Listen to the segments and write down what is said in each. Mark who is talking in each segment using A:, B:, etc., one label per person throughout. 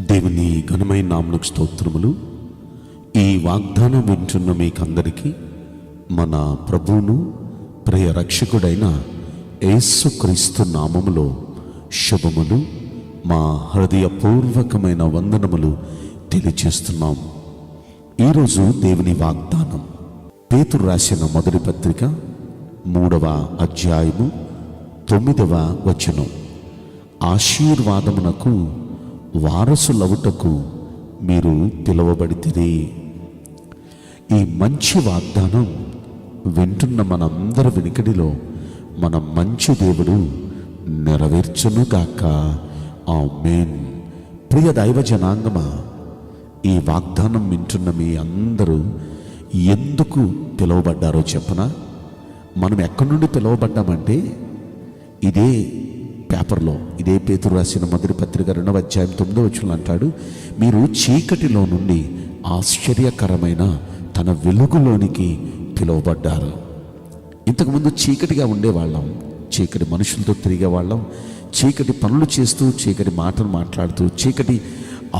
A: దేవుని ఘనమైన నామమునకు స్తోత్రములు. ఈ వాగ్దానం వింటున్న మీకందరికీ మన ప్రభువును ప్రియ రక్షకుడైన యేసుక్రీస్తు నామములో శుభములు, మా హృదయపూర్వకమైన వందనములు తెలియచేస్తున్నాం. ఈరోజు దేవుని వాగ్దానం పేతురు రాసిన మొదటి పత్రిక 3వ అధ్యాయము 9వ వచనం. ఆశీర్వాదమునకు వారసులవుటకు మీరు పిలువబడితిరి. ఈ మంచి వాగ్దానం వింటున్న మనందరి వెనుకడిలో మన మంచి దేవుడు నెరవేర్చునుగాక. ఆమేన్. ప్రియ దైవ జనాంగమా, ఈ వాగ్దానం వింటున్న మీ అందరూ ఎందుకు పిలువబడ్డారో చెప్పనా? మనం ఎక్కడి నుండి పిలువబడ్డామంటే ఇదే పేపర్లో, ఇదే పేతురు రాసిన మొదటి పత్రిక 2వ అధ్యాయం 9వ వచనం అంటాడు, మీరు చీకటిలో నుండి ఆశ్చర్యకరమైన తన వెలుగులోనికి పిలువబడ్డారు. ఇంతకుముందు చీకటిగా ఉండేవాళ్ళం, చీకటి మనుషులతో తిరిగేవాళ్ళం, చీకటి పనులు చేస్తూ, చీకటి మాటలు మాట్లాడుతూ, చీకటి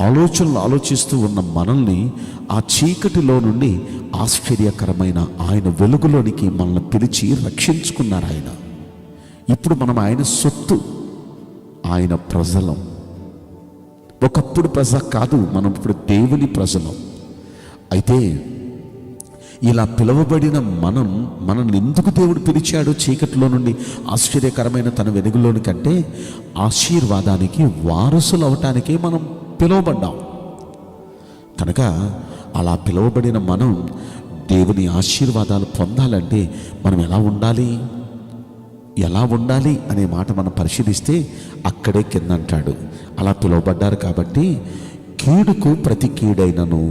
A: ఆలోచనలు ఆలోచిస్తూ ఉన్న మనల్ని ఆ చీకటిలో నుండి ఆశ్చర్యకరమైన ఆయన వెలుగులోనికి మనల్ని పిలిచి రక్షించుకున్నారు ఆయన. ఇప్పుడు మనం ఆయన సొత్తు, ఆయన ప్రజలం. ఒకప్పుడు ప్రజ కాదు, మనం ఇప్పుడు దేవుని ప్రజలం. అయితే ఇలా పిలువబడిన మనల్ని ఎందుకు దేవుడు పిలిచాడు చీకటిలో నుండి ఆశ్చర్యకరమైన తన వెలుగులోని కంటే? ఆశీర్వాదానికి వారసులు అవటానికే మనం పిలువబడ్డాం. కనుక అలా పిలువబడిన మనం దేవుని ఆశీర్వాదాలు పొందాలంటే మనం ఎలా ఉండాలి అనే మాట మనం పరిశీలిస్తే అక్కడే కింద అంటాడు, అలా పిలువబడ్డారు కాబట్టి కీడుకు ప్రతి కీడైనను,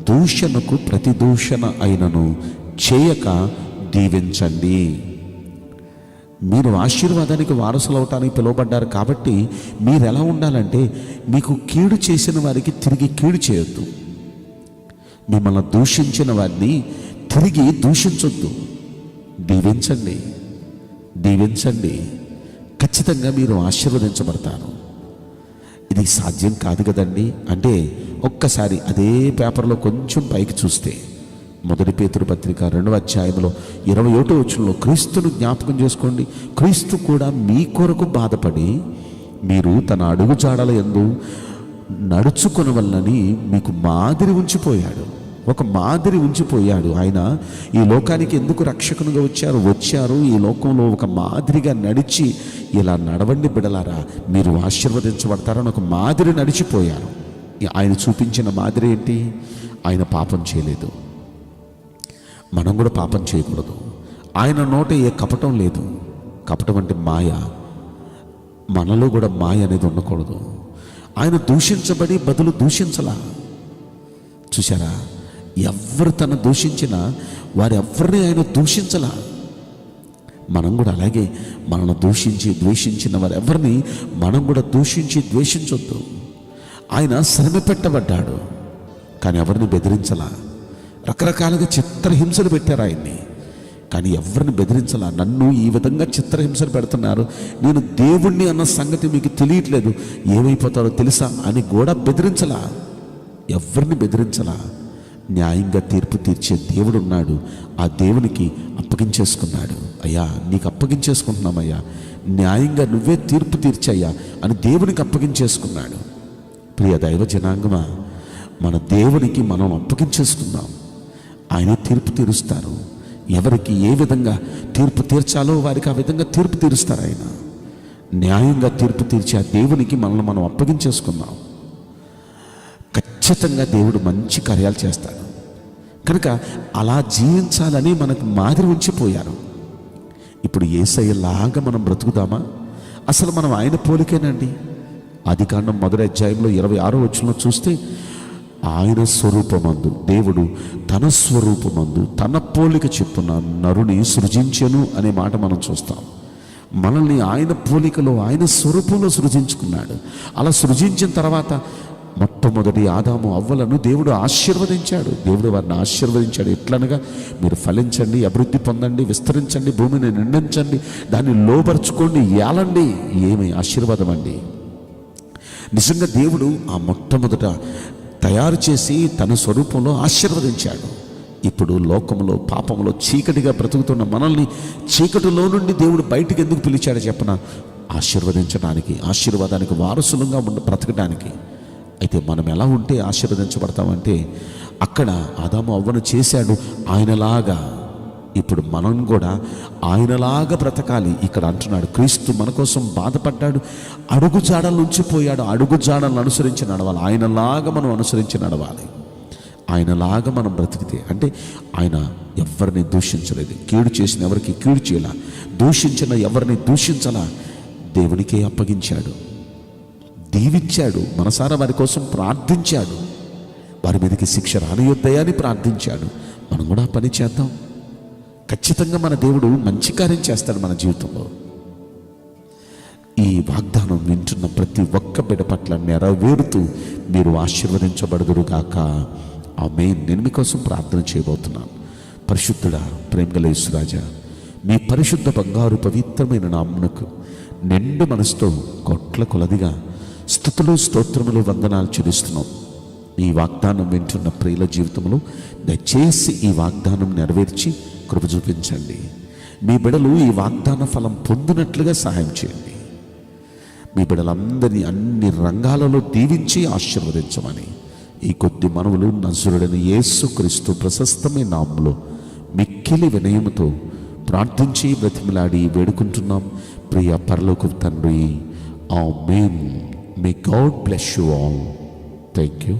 A: దూషణకు ప్రతి దూషణ అయినను చేయక దీవించండి. మీరు ఆశీర్వాదానికి వారసులు అవటానికి పిలువబడ్డారు కాబట్టి మీరు ఎలా ఉండాలంటే, మీకు కీడు చేసిన వారికి తిరిగి కీడు చేయొద్దు, మిమ్మల్ని దూషించిన వారిని తిరిగి దూషించొద్దు, దీవించండి. ఖచ్చితంగా మీరు ఆశీర్వదించబడతారు. ఇది సాధ్యం కాదు కదండి అంటే, ఒక్కసారి అదే పేపర్లో కొంచెం పైకి చూస్తే మొదటి పేతురు పత్రిక 2వ అధ్యాయంలో 21వ వచనంలో క్రీస్తును జ్ఞాపకం చేసుకోండి. క్రీస్తు కూడా మీ కొరకు బాధపడి మీరు తన అడుగుజాడల యందు నడుచుకొనవలనని మీకు మాదిరి ఉంచిపోయాడు. ఒక మాదిరి ఉంచిపోయాడు. ఆయన ఈ లోకానికి ఎందుకు రక్షకునిగా వచ్చారు? ఈ లోకంలో ఒక మాదిరిగా నడిచి, ఇలా నడవండి బిడలారా, మీరు ఆశీర్వదించబడతారని ఒక మాదిరి నడిచిపోయారు. ఆయన చూపించిన మాదిరి ఏంటి? ఆయన పాపం చేయలేదు, మనం కూడా పాపం చేయకూడదు. ఆయన నోట ఏ కపటం లేదు. కపటం అంటే మాయ. మనలో కూడా మాయ అనేది ఉండకూడదు. ఆయన దూషించబడి బదులు దూషించలా. చూసారా, ఎవరు తను దూషించినా వారెవ్వరిని ఆయన దూషించలా. మనం కూడా అలాగే మనల్ని దూషించి ద్వేషించిన వారెవరిని మనం కూడా దూషించి ద్వేషించొద్దు. ఆయన శ్రమ పెట్టబడ్డాడు కానీ ఎవరిని బెదిరించలా. రకరకాలుగా చిత్రహింసలు పెట్టారు ఆయన్ని, కానీ ఎవరిని బెదిరించలా. నన్ను ఈ విధంగా చిత్రహింసలు పెడుతున్నారు, నేను దేవుణ్ణి అన్న సంగతి మీకు తెలియట్లేదు, ఏమైపోతారో తెలుసా అని కూడా బెదిరించలా. ఎవరిని బెదిరించలా. న్యాయంగా తీర్పు తీర్చే దేవుడు ఉన్నాడు. ఆ దేవునికి అప్పగించేసుకున్నాడు. అయ్యా, నీకు అప్పగించేసుకుంటున్నామయ్యా, న్యాయంగా నువ్వే తీర్పు తీర్చయ్యా అని దేవునికి అప్పగించేసుకున్నాడు. ప్రియ దైవ జనాంగమా, మన దేవునికి మనం అప్పగించేసుకుందాం. ఆయన తీర్పు తీరుస్తారు. ఎవరికి ఏ విధంగా తీర్పు తీర్చాలో వారికి ఆ విధంగా తీర్పు తీరుస్తారు. ఆయన న్యాయంగా తీర్పు తీర్చి ఆ దేవునికి మనల్ని మనం అప్పగించేసుకుందాం. ఖచ్చితంగా దేవుడు మంచి కార్యాలు చేస్తాడు. కనుక అలా జీవించాలని మనకు మాదిరి ఉంచిపోయారు. ఇప్పుడు యేసయ్యలాగా మనం బ్రతుకుదామా? అసలు మనం ఆయన పోలికేనండి. ఆదికాండం 1వ అధ్యాయంలో 26వ వచనంలో చూస్తే, ఆయన స్వరూపమందు దేవుడు తన స్వరూపమందు తన పోలిక చొప్పున నరుని సృజించెను అనే మాట మనం చూస్తాం. మనల్ని ఆయన పోలికలో, ఆయన స్వరూపంలో సృజించుకున్నాడు. అలా సృజించిన తర్వాత మొట్టమొదటి ఆదాము అవ్వలను దేవుడు ఆశీర్వదించాడు. దేవుడు వారిని ఆశీర్వదించాడు. ఎట్లనగా, మీరు ఫలించండి, అభివృద్ధి పొందండి, విస్తరించండి, భూమిని నిండించండి, దాన్ని లోపరుచుకోండి, ఏలండి. ఏమి ఆశీర్వాదం అండి! నిజంగా దేవుడు ఆ మొట్టమొదట తయారు చేసి తన స్వరూపంలో ఆశీర్వదించాడు. ఇప్పుడు లోకంలో పాపంలో చీకటిగా బ్రతుకుతున్న మనల్ని చీకటిలో నుండి దేవుడు బయటికి ఎందుకు పిలిచాడో చెప్పన? ఆశీర్వదించడానికి, ఆశీర్వాదానికి వారసులుగా బ్రతకడానికి. అయితే మనం ఎలా ఉంటే ఆశీర్వదించబడతామంటే, అక్కడ ఆదాము అవ్వను చేశాడు ఆయనలాగా, ఇప్పుడు మనం కూడా ఆయనలాగా బ్రతకాలి. ఇక్కడ అంటున్నాడు, క్రీస్తు మన కోసం బాధపడ్డాడు, అడుగుజాడల నుంచి పోయాడు, అడుగుజాడలను అనుసరించి నడవాలి. ఆయనలాగా మనం అనుసరించి నడవాలి. ఆయనలాగా మనం బ్రతికితే, అంటే ఆయన ఎవరిని దూషించలేదు, కీడు చేసిన ఎవరికి కీడు చేయాల, దూషించిన ఎవరిని దూషించలా, దేవునికే అప్పగించాడు, దీవించాడు, మనసారా వారి కోసం ప్రార్థించాడు, వారి మీదకి శిక్ష రానియొద్దయని ప్రార్థించాడు. మనం కూడా పని చేద్దాం. ఖచ్చితంగా మన దేవుడు మంచి కార్యం చేస్తాడు మన జీవితంలో. ఈ వాగ్దానం వింటున్న ప్రతి ఒక్క బిడ్డ పట్ల నెరవేరుతూ మీరు ఆశీర్వదించబడుదురుగాక. ఆమేన్. నేను మీకోసం ప్రార్థన చేయబోతున్నాను. పరిశుద్ధుడా, ప్రేమగల యేసురాజా, మీ పరిశుద్ధ బంగారు పవిత్రమైన నామమునకు నిండు మనసుతో కోట్ల కొలదిగా స్తుతులు, స్తోత్రములు, వందనాలు చెల్లిస్తున్నాం. ఈ వాగ్దానం వింటున్న ప్రియుల జీవితంలో దయచేసి ఈ వాగ్దానం నెరవేర్చి కృప చూపించండి. మీ బిడలు ఈ వాగ్దాన ఫలం పొందినట్లుగా సహాయం చేయండి. మీ బిడలందరినీ అన్ని రంగాలలో దీవించి ఆశీర్వదించమని ఈ కొద్ది మనవులు నజరుడైన యేసుక్రీస్తు ప్రశస్తమైన నామములో మిక్కిలి వినయముతో ప్రార్థించి బ్రతిమలాడి వేడుకుంటున్నాం ప్రియ పరలోకపు తండ్రి. ఆమేన్. May God bless you all. Thank you.